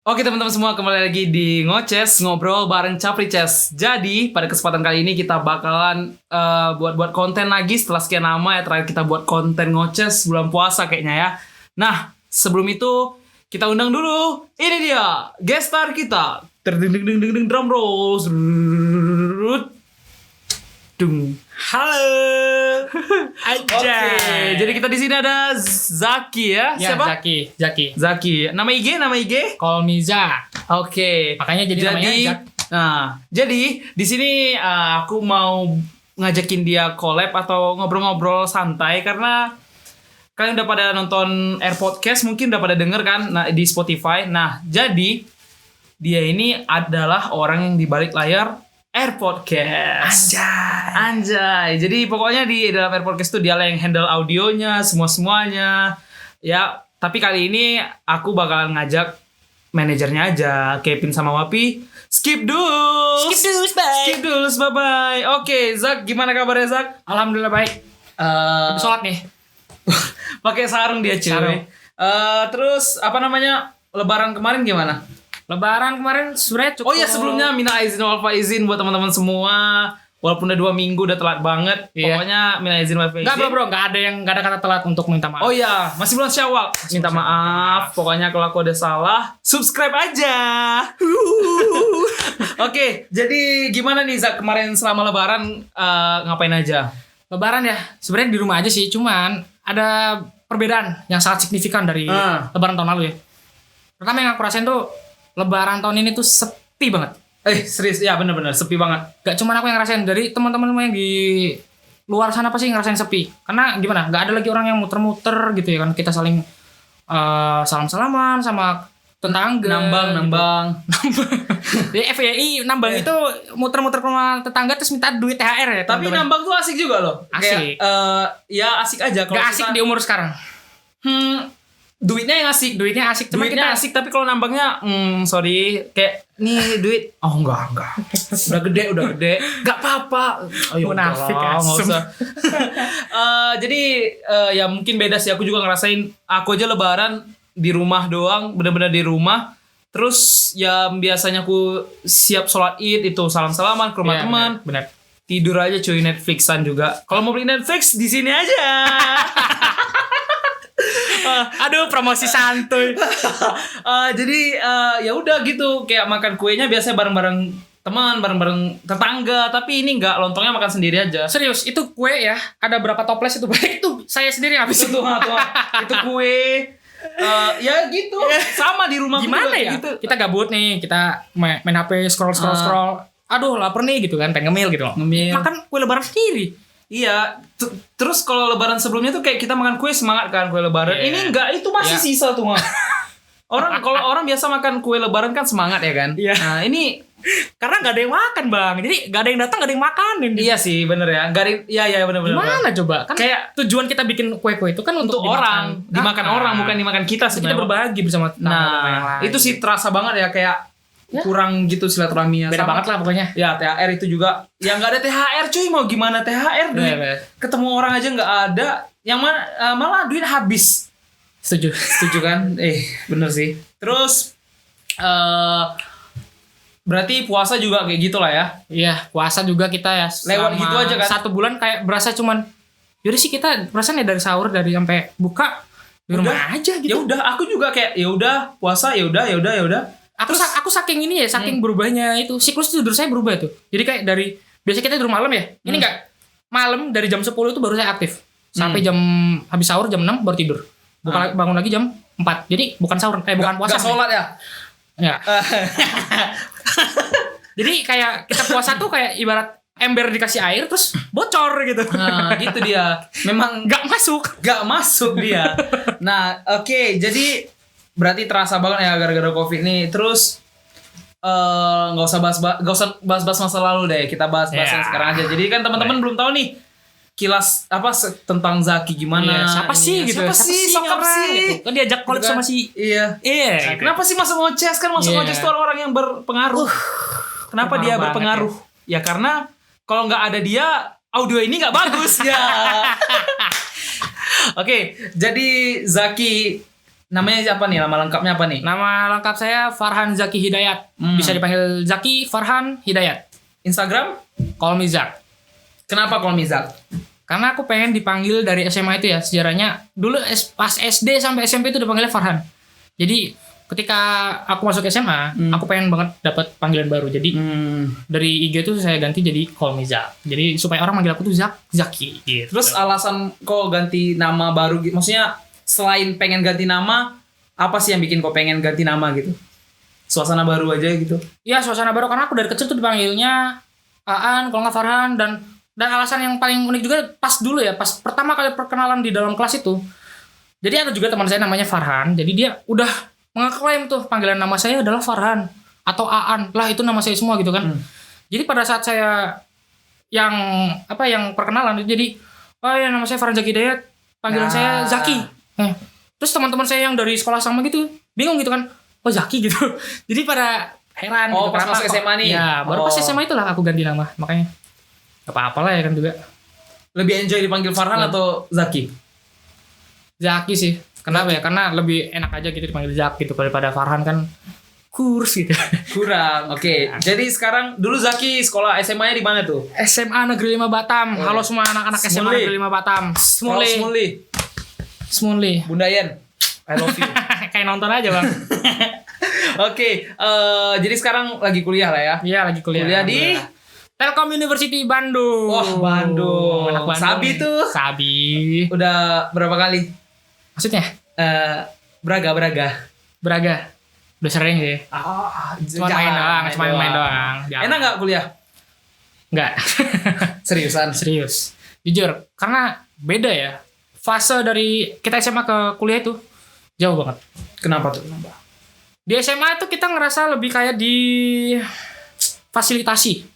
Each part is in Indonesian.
Oke teman-teman semua, kembali lagi di Ngoces, ngobrol bareng Caprices. Jadi pada kesempatan kali ini kita bakalan buat konten lagi setelah sekian lama ya. Terakhir kita buat konten Ngoces bulan puasa kayaknya ya. Nah sebelum itu kita undang dulu. Ini dia guest star kita. Terding drum roll. Dung. Halo. Oke, jadi kita di sini ada Zaki ya. Ya, Siapa? Zaki. Nama IG? Call me Zak. Oke. Makanya jadi namanya Zak. Nah, jadi di sini aku mau ngajakin dia collab atau ngobrol-ngobrol santai karena kalian udah pada nonton Air Podcast, mungkin udah pada denger kan di Spotify. Nah, jadi dia ini adalah orang yang di balik layar Air Podcast. Anjay. Jadi pokoknya di dalam Air Podcast tuh dia lah yang handle audionya, semuanya. Ya, tapi kali ini aku bakalan ngajak manajernya aja, Kevin sama Wapi. Skip dulu. Bye bye. Oke, Zak, gimana kabarnya Zak? Alhamdulillah baik. Habis sholat nih. Pakai sarung dia cuy. Sarung. Terus apa namanya? Lebaran kemarin gimana? Lebaran kemarin sebenarnya cukup. Oh iya, sebelumnya minal aizin wal faizin buat teman-teman semua. Walaupun udah 2 minggu udah telat banget. Iya. Pokoknya minal aizin wal faizin. Enggak bro, enggak ada kata telat untuk minta maaf. Oh iya, masih bulan Syawal. Minta maaf. Pokoknya kalau aku ada salah, subscribe aja. Oke, jadi gimana nih Zak kemarin selama lebaran ngapain aja? Lebaran ya, sebenarnya di rumah aja sih, cuman ada perbedaan yang sangat signifikan dari lebaran tahun lalu ya. Pertama yang aku rasain tuh lebaran tahun ini tuh sepi banget. Serius, ya bener-bener sepi banget. Gak cuma aku yang ngerasain, dari teman-teman yang di luar sana pasti ngerasain sepi. Karena gimana, gak ada lagi orang yang muter-muter gitu ya kan. Kita saling salam-salaman sama tetangga. Nambang. Di FYI nambang itu muter-muter ke rumah tetangga terus minta duit THR ya. Tapi teman-teman. nambang tuh asik juga loh. Asik. Kayak, ya asik aja. Kalau Gak asik kita, di umur sekarang. duitnya yang asik. Duitnya asik, cuma Duitnya kita asik, tapi kalau nambangnya sorry, kayak nih duit. Oh enggak. Udah gede. Enggak apa-apa. Ayo Munafik, enggak asem. usah. Jadi ya mungkin beda sih, aku juga ngerasain aku aja lebaran di rumah doang, benar-benar di rumah. Terus ya biasanya aku siap sholat Id itu salam-salaman ke rumah Iya, teman. benar. Tidur aja cuy, Netflixan juga. Kalau mau beli Netflix di sini aja. Aduh, promosi santuy. Jadi ya udah gitu, kayak makan kuenya biasanya bareng-bareng teman, bareng-bareng tetangga, tapi ini enggak, lontongnya makan sendiri aja. Serius, itu kue ya, ada berapa toples itu baik tuh saya sendiri yang habis. Itu itu kue. Ya gitu, sama di rumah Gimana juga ya? gitu. Kita gabut nih, kita main HP, scroll. Aduh, lapar nih gitu kan, pengen ngemil gitu loh. Ngemil. Makan kue lebaran sendiri. Iya, terus kalau lebaran sebelumnya tuh kayak kita makan kue semangat kan, kue lebaran. Iya. Ini enggak, itu masih Iya. sisa tuh mah. Kalau orang biasa makan kue lebaran kan semangat ya kan. Iya. Nah ini Karena gak ada yang makan bang, jadi gak ada yang datang, gak ada yang makanin. iya sih bener ya. Iya bener. Gimana coba? Kan Kayak tujuan kita bikin kue-kue itu kan untuk orang, dimakan orang bukan dimakan kita Kita sebenarnya. berbagi bersama teman-teman yang Nah, lain. itu sih terasa banget ya, kayak Ya. kurang gitu silaturahminya. beda Sama- banget lah pokoknya. Ya THR itu juga. Ya nggak ada THR cuy, mau gimana THR duit. Bener. Ketemu orang aja nggak ada. Yang mana malah duit habis. Setuju. Setuju kan? Bener sih. Terus berarti puasa juga kayak gitulah ya. Iya, puasa juga kita ya. Lewat selama gitu aja kan? 1 bulan kayak berasa cuman yaudah sih kita perasaan ya dari sahur dari sampai buka di rumah aja gitu. Ya udah, aku juga kayak ya udah puasa, ya udah. Aku saking ini ya, saking berubahnya itu siklus tidur saya berubah tuh. Jadi kayak dari biasa kita tidur malam ya. Ini enggak malam dari jam 10 itu baru saya aktif. Sampai jam habis sahur jam 6 baru tidur. Bangun lagi jam 4. Jadi bukan sahur, bukan puasa. Gak sholat ya? Ya. Jadi kayak kita puasa tuh kayak ibarat ember dikasih air terus bocor gitu. Nah, gitu dia. Memang Gak masuk dia. Nah, oke, jadi berarti terasa banget ya gara-gara Covid nih. Terus nggak usah bahas masa lalu deh. Kita bahas yang sekarang aja. Jadi kan teman-teman belum tahu nih kilas tentang Zaki gimana. Iya, siapa sih gitu? Siapa sih? Sokap Orang sih? gitu. Kan diajak collab sama si Iya. Iya. Kenapa sih masuk Ngoces? Kan masuk Iya. Ngoces itu orang yang berpengaruh. Kenapa Terkenal dia banget berpengaruh? Ya karena kalau nggak ada dia, audio ini nggak bagus ya. Oke, jadi Zaki Namanya siapa nih? Nama lengkapnya apa nih? Nama lengkap saya Farhan Zaki Hidayat. Bisa dipanggil Zaki Farhan Hidayat. Instagram? Call me Zak. Kenapa Call me Zak? Karena aku pengen dipanggil dari SMA itu ya. Sejarahnya dulu pas SD sampai SMP itu dipanggilnya Farhan. Jadi ketika aku masuk SMA, aku pengen banget dapat panggilan baru. Jadi dari IG tuh saya ganti jadi Call me Zak. Jadi supaya orang manggil aku tuh Zaki gitu. Terus alasan kok ganti nama baru gitu? Maksudnya selain pengen ganti nama, apa sih yang bikin kok pengen ganti nama gitu? Suasana baru aja gitu. Iya, suasana baru karena aku dari kecil tuh dipanggilnya Aan, kalau nggak Farhan, dan alasan yang paling unik juga pas dulu ya, pas pertama kali perkenalan di dalam kelas itu. Jadi ada juga teman saya namanya Farhan, jadi dia udah mengeklaim tuh panggilan nama saya adalah Farhan atau Aan. Lah itu nama saya semua gitu kan. Jadi pada saat saya yang perkenalan itu jadi oh ya nama saya Farhan Zaki Hidayat, panggilan saya Zaki. Terus teman-teman saya yang dari sekolah sama gitu bingung gitu kan, oh Zaki gitu. Jadi pada heran gitu. Pas masuk SMA nih? Ya baru pas SMA itulah aku ganti nama, makanya gak apa-apa lah ya kan juga. Lebih enjoy dipanggil Farhan atau Zaki? Zaki sih. Kenapa ya? Karena lebih enak aja gitu dipanggil Zaki gitu daripada Farhan kan kurs gitu. Kurang. Oke. Jadi sekarang dulu Zaki sekolah SMA-nya di mana tuh? SMA Negeri 5 Batam. Halo semua anak-anak SMA Negeri 5 Batam. Smully. Bunda Yen, I love you. Kayak nonton aja bang. Oke, jadi sekarang lagi kuliah lah ya? Iya lagi kuliah. Kuliah di Telkom University Bandung. Wah Bandung. Anak Bandung. Sabi tuh. Sabi. Udah berapa kali? Maksudnya? Braga. Udah sering sih. Cuma main doang. Enak nggak kuliah? Nggak. Seriusan? Serius. Jujur, karena beda ya. Fase dari kita SMA ke kuliah itu jauh banget. Kenapa tuh? Di SMA itu kita ngerasa lebih kayak di fasilitasi.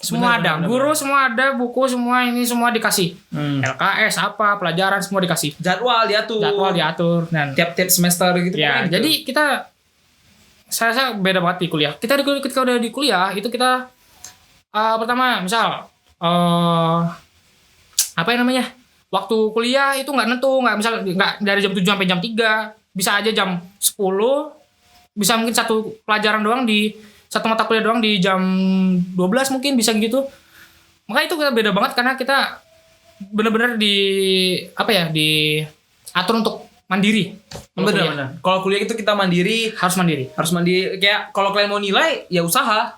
Semua ada, guru semua ada, buku semua ini semua dikasih. LKS apa, pelajaran semua dikasih. Jadwal diatur. Dan tiap semester gitu. Ya, gitu. jadi kita saya rasa beda banget di kuliah. Ketika udah di kuliah itu kita pertama misal apa yang namanya? Waktu kuliah itu nggak dari jam 7 sampai jam 3, bisa aja jam 10, bisa mungkin satu pelajaran doang satu mata kuliah doang di jam 12 mungkin bisa gitu. Makanya itu kita beda banget karena kita benar-benar diatur untuk mandiri. Benar. Kalau kuliah itu kita mandiri, harus mandiri. Kayak kalau kalian mau nilai ya usaha.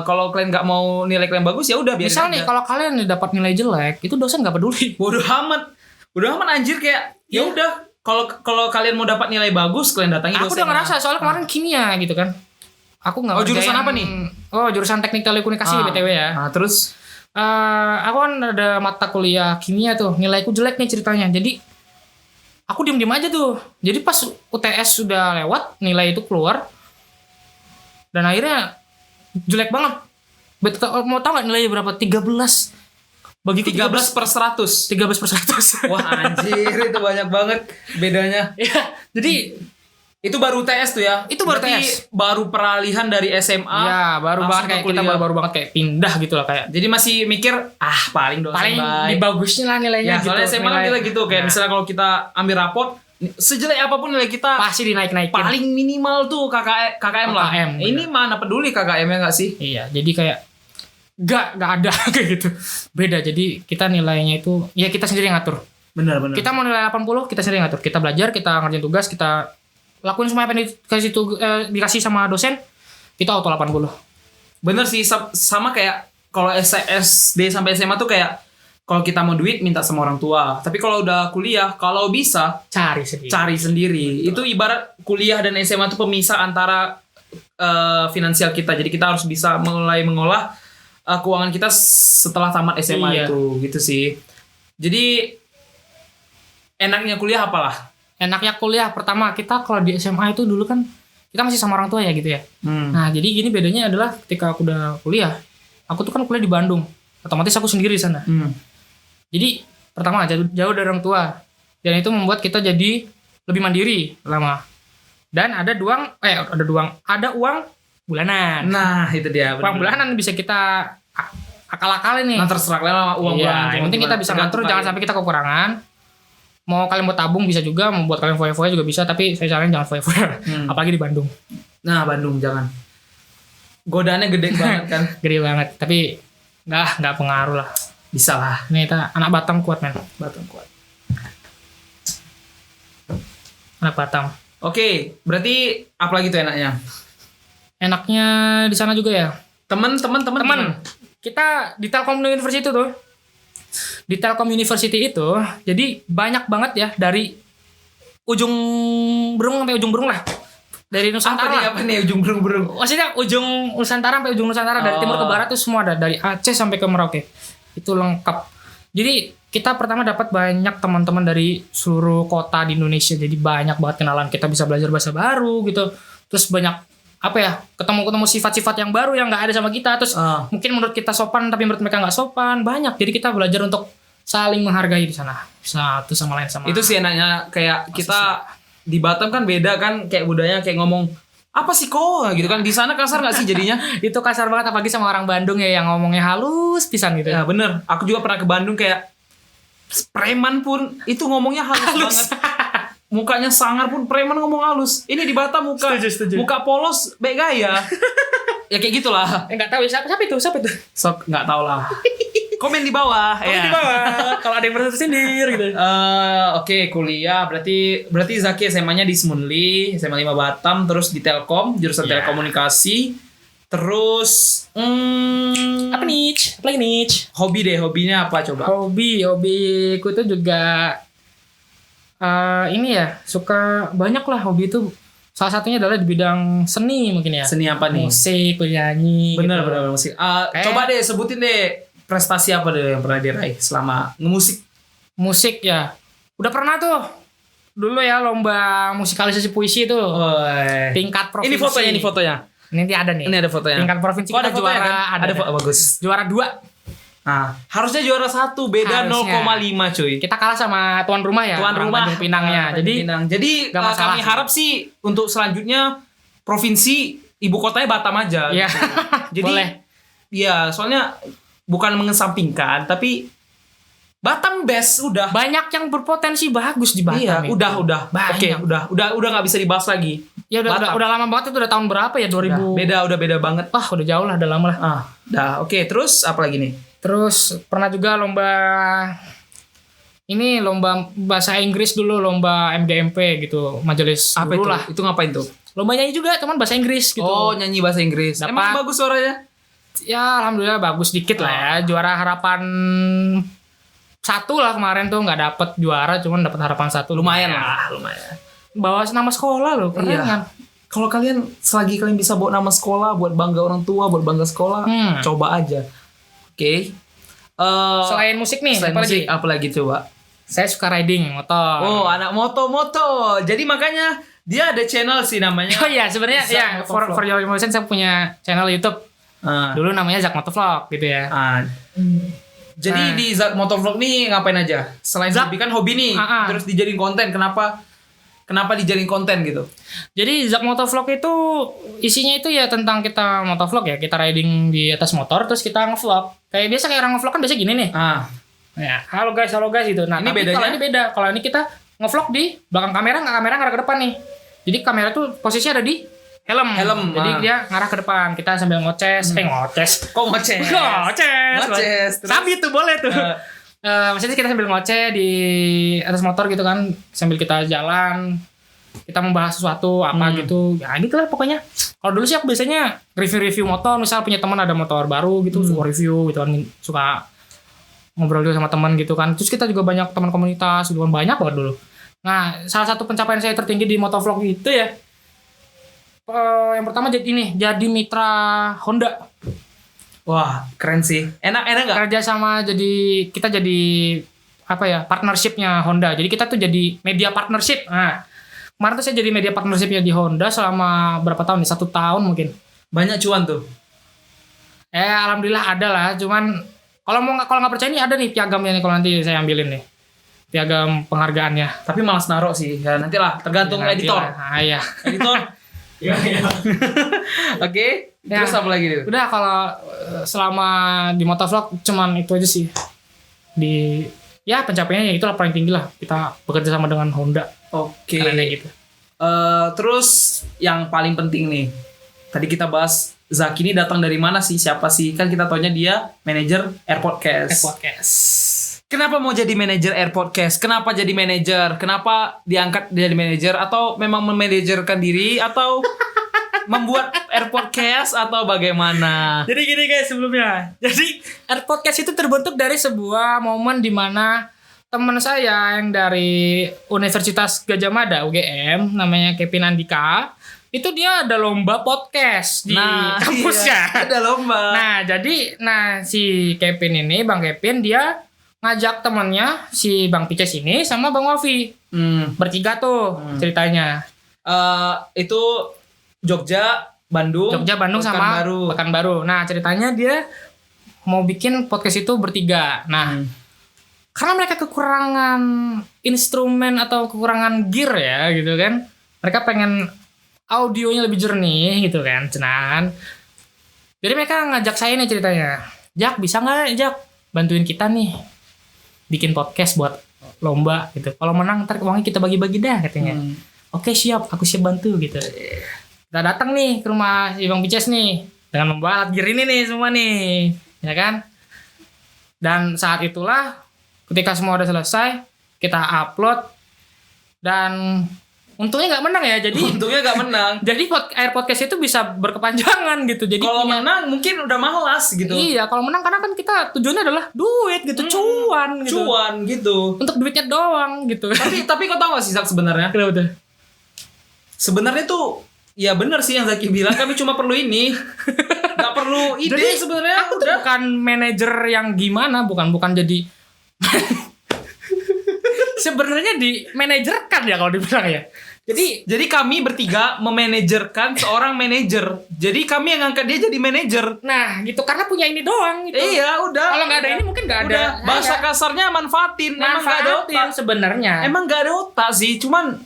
Kalau kalian nggak mau nilai kalian bagus ya udah biarin. Misal nih kalau kalian dapat nilai jelek, itu dosen nggak peduli. Bodoh amat anjir kayak ya udah. Kalau kalian mau dapat nilai bagus kalian datangi dosen. Aku udah ngerasa soalnya kemarin kimia gitu kan. Aku nggak. Jurusan apa nih? Jurusan teknik telekomunikasi BTW ya. Terus aku kan ada mata kuliah kimia tuh, nilaiku jelek nih ceritanya. Jadi aku diam-diam aja tuh. Jadi pas UTS sudah lewat, nilai itu keluar. Dan akhirnya jelek banget. Mau tahu gak nilainya berapa? 13. Bagiku 13/100. 13/100. Wah anjir itu banyak banget bedanya. Iya, jadi itu baru UTS tuh ya? Itu baru UTS. Baru peralihan dari SMA. Iya, baru banget kayak kita baru banget kayak pindah gitu lah kayak. Jadi masih mikir paling dosen paling baik. bagusnya lah nilainya ya, gitu. Soalnya SMA kan nilai gitu kayak misalnya kalau kita ambil raport sejelek apapun nilai kita pasti dinaik-naikin. Paling minimal tuh KKM lah. Ini mana peduli KKM-nya enggak sih? Iya, jadi kayak Gak ada kayak gitu. Beda, jadi kita nilainya itu ya kita sendiri ngatur. Benar. Kita mau nilai 80, kita sendiri ngatur. Kita belajar, kita ngerjain tugas, kita lakuin semua apa yang dikasih sama dosen, kita auto 80. Bener sih, sama kayak kalau SD sampai SMA tuh kayak kalau kita mau duit minta sama orang tua. Tapi kalau udah kuliah, kalau bisa cari sendiri. Betul. Itu ibarat kuliah dan SMA tuh pemisah antara finansial kita. Jadi kita harus bisa mulai mengolah keuangan kita setelah tamat SMA itu gitu sih. Jadi enaknya kuliah apalah? Enaknya kuliah pertama kita kalau di SMA itu dulu kan kita masih sama orang tua ya gitu ya. Nah jadi gini bedanya adalah ketika aku udah kuliah, aku tuh kan kuliah di Bandung, otomatis aku sendiri di sana. Jadi pertama jauh dari orang tua, dan itu membuat kita jadi lebih mandiri lama. Dan ada uang bulanan. Nah itu dia. Uang bulanan bisa kita akal-akalin nih. Nah terserah lah uang bulanan. Yang penting kita bisa ngatur, jangan sampai kita kekurangan. Mau kalian mau tabung bisa juga, mau buat kalian foya-foya juga bisa, tapi saya saranin jangan foya-foya. Apalagi di Bandung. Nah, Bandung jangan. Godaannya gede banget kan. Gede banget, tapi nggak pengaruh lah. Bisa lah. Ini kita anak Batam kuat, men. Batam kuat. Anak Batam. Oke, berarti apa lagi tuh enaknya? Enaknya di sana juga ya. Temen. Kita di Telkom University tuh. Di Telkom University itu, jadi banyak banget ya dari ujung Berung sampai ujung Berung lah. Dari Nusantara. Apa nih ujung Berung? Maksudnya ujung Nusantara sampai ujung Nusantara, dari timur ke barat tuh semua ada, dari Aceh sampai ke Merauke. Itu lengkap. Jadi kita pertama dapat banyak teman-teman dari seluruh kota di Indonesia. Jadi banyak banget kenalan, kita bisa belajar bahasa baru gitu. Terus banyak ketemu sifat-sifat yang baru yang nggak ada sama kita. Terus mungkin menurut kita sopan tapi menurut mereka nggak sopan. Banyak. Jadi kita belajar untuk saling menghargai di sana. Satu sama lain sama. Itu sih enaknya, kayak kita di Batam kan beda kan, kayak budaya kayak ngomong apa sih kok gitu kan. Di sana kasar nggak sih jadinya? Itu kasar banget, apalagi sama orang Bandung ya yang ngomongnya halus pisan gitu. Ya bener. Aku juga pernah ke Bandung, kayak preman pun itu ngomongnya halus. Banget. Mukanya sangar pun preman ngomong halus. Ini di Batam Setuju. muka polos baik gaya. Ya kayak gitulah. Nggak tahu ya, siapa itu? Sok nggak tahu lah. Komen di bawah. Di bawah. Kalau ada yang merasa tersindir gitu. Oke, kuliah berarti Zaki SMA-nya di Semunli, SMA 5 Batam, terus di Telkom, jurusan telekomunikasi. Terus Apa lagi nih? hobinya apa coba? Hobiku itu juga ini ya, suka banyak lah hobi itu. Salah satunya adalah di bidang seni mungkin ya. Seni apa nih? Musik, nyanyi. Bener gitu. musik. Coba deh sebutin deh prestasi apa deh yang pernah diraih selama ngemusik. Musik ya. Udah pernah tuh. Dulu ya lomba musikalisasi puisi itu. Tingkat provinsi. Ini fotonya. Ini ada nih. Ini ada fotonya. Tingkat provinsi ada kita juara, kan? Ada bagus. Juara 2. Nah, harusnya juara 1, beda 0,5 cuy. Kita kalah sama tuan rumah ya. Tuan rumah Tanjung Pinangnya. Jadi kami harap sih untuk selanjutnya provinsi ibu kotanya Batam aja. Iya. Gitu. Jadi boleh. Iya, soalnya bukan mengesampingkan, tapi Batam best udah. Banyak yang berpotensi bagus di Batam. Iya, itu. udah. Oke, udah nggak bisa dibahas lagi. Ya udah lama banget itu, udah tahun berapa ya? 2000. Udah beda banget. Wah, udah jauh lah, udah lama lah. Oke, terus apa lagi nih? Terus pernah juga lomba bahasa Inggris dulu, lomba MGMP gitu, majelis Apa guru itu? lah. Itu ngapain tuh? Lomba nyanyi juga, cuman bahasa Inggris gitu. Oh, nyanyi bahasa Inggris. Dapat. Emang bagus suaranya? Ya alhamdulillah bagus dikit lah ya. Juara harapan 1 lah kemarin tuh, nggak dapet juara, cuman dapet harapan 1. Lumayan. Bawa nama sekolah loh, keren kan? Kalau kalian selagi kalian bisa bawa nama sekolah, buat bangga orang tua, buat bangga sekolah, coba aja. Oke. Selain musik nih, apa lagi coba? Saya suka riding motor. Oh, anak moto. Jadi makanya dia ada channel sih namanya. Oh iya, sebenarnya ya for your information saya punya channel YouTube. Dulu namanya Zak Motovlog gitu ya. Jadi di Zak Motovlog nih ngapain aja? Selain hobi kan hobi nih, terus dijadiin konten. Kenapa dijadiin konten gitu? Jadi Zak Motovlog itu isinya itu ya tentang kita motovlog ya, kita riding di atas motor terus kita ngevlog. Kayak biasa kayak orang ngevlog kan biasa gini nih. Ya, halo guys gitu. Nah, ini tapi kalau ini beda. Kalau ini kita ngevlog di belakang kamera ngarah ke depan nih. Jadi kamera tuh posisinya ada di helm. Jadi dia ngarah ke depan. Kita sambil ngoces. Kok ngoces? Ngoces. Sabi tuh boleh tuh. Maksudnya kita sambil ngoceh di atas motor gitu kan, sambil kita jalan, kita membahas sesuatu apa gitu. Ya gitulah pokoknya. Kalau dulu sih aku biasanya review motor, misal punya teman ada motor baru gitu, suka review gitu kan, suka ngobrol juga sama teman gitu kan. Terus kita juga banyak teman komunitas gitu kan, banyak banget dulu. Nah, salah satu pencapaian saya tertinggi di motovlog itu ya, yang pertama jadi mitra Honda. Wah, keren sih. Enak nggak? Kerja sama, kita jadi partnershipnya Honda. Jadi kita tuh jadi media partnership. Nah, kemarin tuh saya jadi media partnershipnya di Honda selama berapa tahun nih? 1 tahun mungkin. Banyak cuan tuh. Alhamdulillah ada lah. Cuman kalau nggak percaya nih ada nih piagamnya nih, kalau nanti saya ambilin nih. Piagam penghargaannya. Tapi malas naruh sih. Ya nantilah, tergantung editor. Iya. Editor. Iya. Oke. Terus apa lagi tuh? Udah, kalau selama di motovlog cuman itu aja sih. Di ya pencapaiannya ya itulah paling tinggi lah. Kita bekerja sama dengan Honda. Oke. Karena gitu. Terus yang paling penting nih, tadi kita bahas Zaki ini datang dari mana sih? Siapa sih? Kan kita taunya dia manajer Air Podcast. Podcast. Kenapa mau jadi manajer Air Podcast? Kenapa jadi manajer? Kenapa diangkat jadi manajer? Atau memang memanajerkan diri? Atau membuat Air Podcast? Atau bagaimana? Jadi gini guys sebelumnya. Jadi Air Podcast itu terbentuk dari sebuah momen di mana teman saya yang dari Universitas Gadjah Mada UGM namanya Kevin Andika, itu dia ada lomba podcast di kampusnya. Iya, ada lomba. Nah si Kevin ini, Bang Kevin, dia ngajak temannya si Bang Pices ini sama Bang Wafi. Bertiga tuh ceritanya. Itu Jogja, Bandung sama Pekanbaru. Nah ceritanya dia mau bikin podcast itu bertiga. Nah karena mereka kekurangan instrumen atau kekurangan gear ya gitu kan. Mereka pengen audionya lebih jernih gitu kan. Cenan. Jadi mereka ngajak saya nih ceritanya. Jak bisa gak Jak bantuin kita nih bikin podcast buat lomba gitu. Kalau menang ntar uangnya kita bagi-bagi dah katanya. Oke siap, aku siap bantu gitu. Kita datang nih ke rumah si Bang Pices nih. Dengan membawa alat gear ini nih semua nih. Ya kan. Dan saat itulah ketika semua udah selesai, kita upload dan untungnya nggak menang ya. Jadi untungnya nggak menang. Jadi Air Podcast itu bisa berkepanjangan gitu. Jadi kalau menang mungkin udah malas gitu. Iya, kalau menang karena kan kita tujuannya adalah duit gitu, cuan gitu. Cuan gitu. Untuk duitnya doang gitu. Tapi kau tahu gak sih Zak sebenarnya? Kenapa tuh? Sebenarnya tuh ya benar sih yang Zaki bilang, kami cuma perlu ini. Gak perlu ide sebenarnya. Aku tuh bukan manajer yang gimana, bukan jadi sebenarnya di manajerkan ya kalau dibilang ya. Jadi kami bertiga memanajerkan seorang manajer. Jadi kami yang ngangkat dia jadi manajer. Nah, gitu karena punya ini doang gitu. Iya, udah. Kalau nggak ada ini mungkin nggak ada. Bahasa kasarnya manfaatin. Emang nggak ada otak sebenarnya. Emang nggak ada otak sih, cuman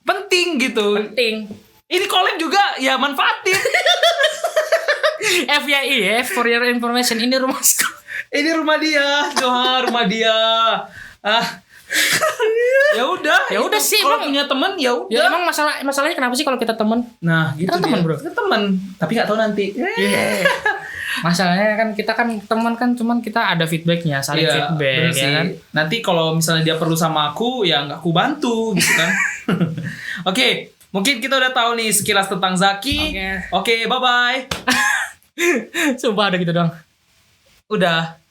penting gitu. Penting. Ini collab juga ya manfaatin. FYI ya, for your information, ini rumahku. Ini rumah dia, Johar, rumah dia. Ya udah sih, kalau punya teman ya udah. Ya emang masalahnya kenapa sih kalau kita teman? Nah, gitu kita teman, Bro. Kita teman, tapi nggak tahu nanti. Masalahnya kan kita kan teman kan, cuman kita ada feedbacknya, saling feedback ya kan. Nanti kalau misalnya dia perlu sama aku, ya nggak aku bantu gitu kan. Oke, mungkin kita udah tahu nih sekilas tentang Zaki. Oke, bye bye. Sumpah ada gitu dong. Udah.